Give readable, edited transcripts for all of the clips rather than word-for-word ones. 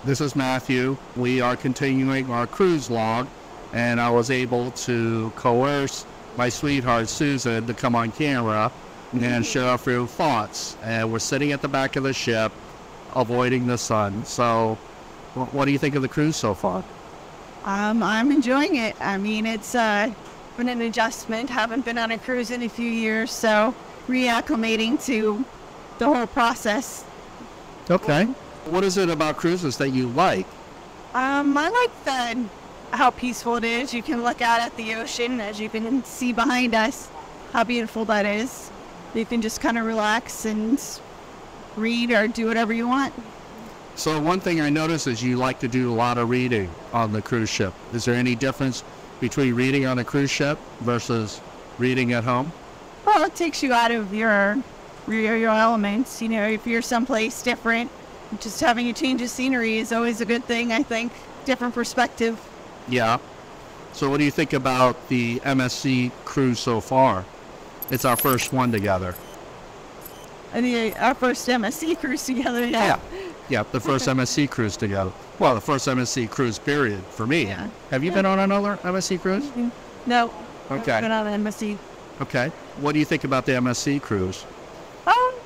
This is Matthew. We are continuing our cruise log, and I was able to coerce my sweetheart Susan to come on camera and share a few thoughts. And we're sitting at the back of the ship, avoiding the sun. So, what do you think of the cruise so far? I'm enjoying it. I mean, it's been an adjustment. Haven't been on a cruise in a few years, so reacclimating to the whole process. Okay. What is it about cruises that you like? I like how peaceful it is. You can look out at the ocean, as you can see behind us, how beautiful that is. You can just kind of relax and read or do whatever you want. So one thing I noticed is you like to do a lot of reading on the cruise ship. Is there any difference between reading on a cruise ship versus reading at home? Well, it takes you out of your elements. You know, if you're someplace different, just having a change of scenery is always a good thing, I think. Different perspective. Yeah. So what do you think about the MSC cruise so far? It's our first one together. Our first MSC cruise together, yeah. Yeah, the first MSC cruise together. Well, the first MSC cruise period for me. Yeah. Have you been on another MSC cruise? No. Okay. I've been on an MSC. Okay. What do you think about the MSC cruise?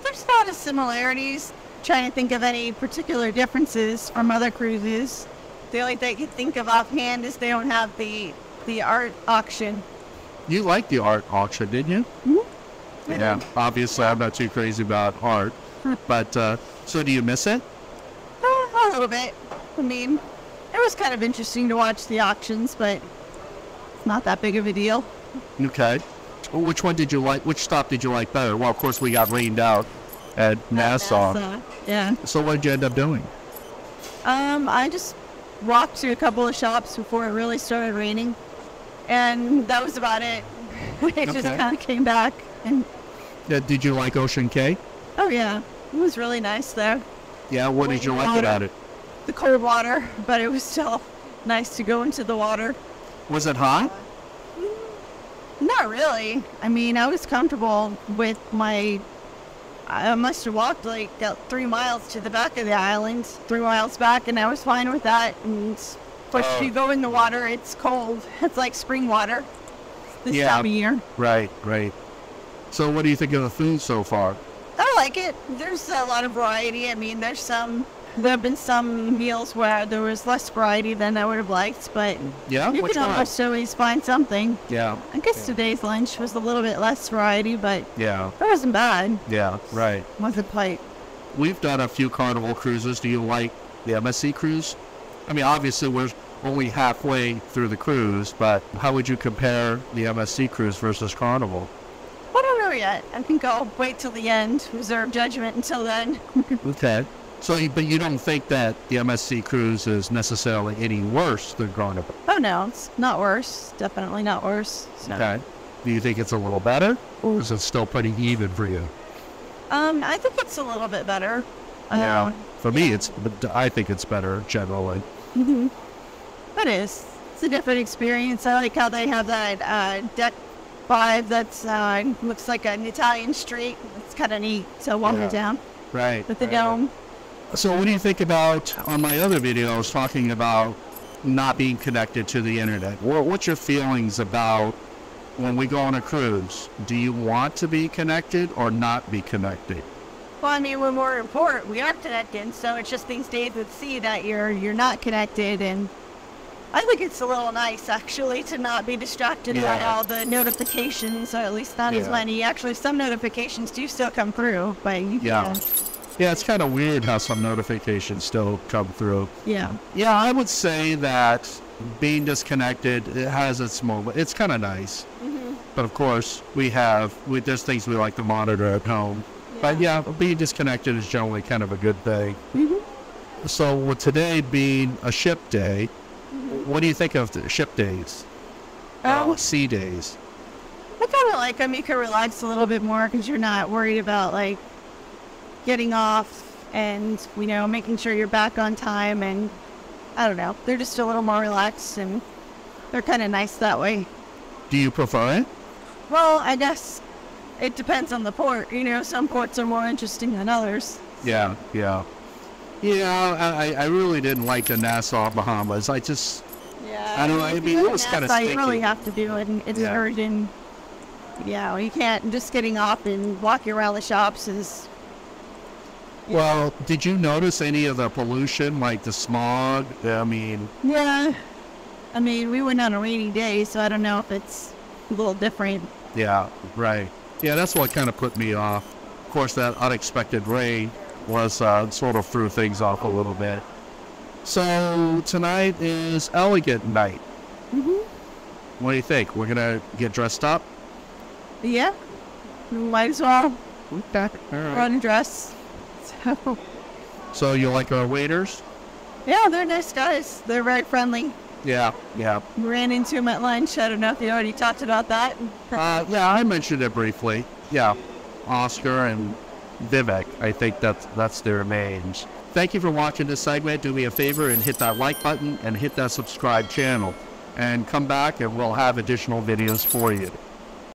There's a lot of similarities. Trying to think of any particular differences from other cruises. The only thing I can think of offhand is they don't have the art auction. You liked the art auction, didn't you? Mm-hmm. Yeah. Obviously, I'm not too crazy about art. But, so do you miss it? A little bit. I mean, it was kind of interesting to watch the auctions, but it's not that big of a deal. Okay. Well, which one did you like? Which stop did you like better? Well, of course, we got rained out at Nassau. Yeah. So what did you end up doing? I just walked to a couple of shops before it really started raining, and that was about it. It just kind of came back. And did you like Ocean Cay? Oh, yeah. It was really nice there. Yeah, what did you like about it? The cold water, but it was still nice to go into the water. Was it hot? Not really. I mean, I was comfortable with I must have walked like 3 miles to the back of the island, 3 miles back, and I was fine with that. And if you go in the water, it's cold. It's like spring water this time of year. Right. So what do you think of the food so far? I like it. There's a lot of variety. I mean, there have been some meals where there was less variety than I would have liked, but you can almost always find something. Yeah. I guess today's lunch was a little bit less variety, but it wasn't bad. Yeah, right. Wasn't quite. We've done a few Carnival cruises. Do you like the MSC cruise? I mean, obviously we're only halfway through the cruise, but how would you compare the MSC cruise versus Carnival? I don't know yet. I think I'll wait till the end, reserve judgment until then. Okay. So, but you don't think that the MSC cruise is necessarily any worse than Carnival? Oh, no. It's not worse. Definitely not worse. So. Okay. Do you think it's a little better, or is it still pretty even for you? I think it's a little bit better. For me, I think it's better generally. Mm-hmm. It is. It's a different experience. I like how they have that deck 5 that's looks like an Italian street. It's kind of neat to walk it down. Right. With the dome. So what do you think about, on my other videos, talking about not being connected to the internet? What's your feelings about when we go on a cruise? Do you want to be connected or not be connected? Well, I mean, when we're in port, we are connected, so it's just these days at sea that you're not connected, and I think it's a little nice, actually, to not be distracted by all the notifications, or at least not as many. Actually, some notifications do still come through, but you can. Yeah, it's kind of weird how some notifications still come through. Yeah. Yeah, I would say that being disconnected, it has its moment. It's kind of nice. Mm-hmm. But of course, there's things we like to monitor at home. Yeah. But being disconnected is generally kind of a good thing. Mm-hmm. So with today being a ship day, what do you think of the ship days? Sea days? I kind of like them. You can relax a little bit more because you're not worried about like getting off and, making sure you're back on time, and I don't know. They're just a little more relaxed, and they're kind of nice that way. Do you prefer it? Well, I guess it depends on the port. Some ports are more interesting than others. Yeah. Yeah, I really didn't like the Nassau, Bahamas. I don't know. I mean, it was kind of Nassau, sticky. you really have to do it. And it's urgent. Yeah, you can't just getting off and walking around the shops is. Well, did you notice any of the pollution, like the smog? I mean. Yeah. I mean, we went on a rainy day, so I don't know if it's a little different. Yeah, right. Yeah, that's what kind of put me off. Of course, that unexpected rain was sort of threw things off a little bit. So tonight is elegant night. What do you think? We're gonna get dressed up? Yeah. Might as well. Okay. All right. Run dress. So you like our waiters? Yeah, they're nice guys. They're very friendly. Yeah, yeah. Ran into them at lunch. I don't know if you already talked about that. Yeah, I mentioned it briefly. Yeah, Oscar and Vivek. I think that's their names. Thank you for watching this segment. Do me a favor and hit that like button and hit that subscribe channel. And come back and we'll have additional videos for you.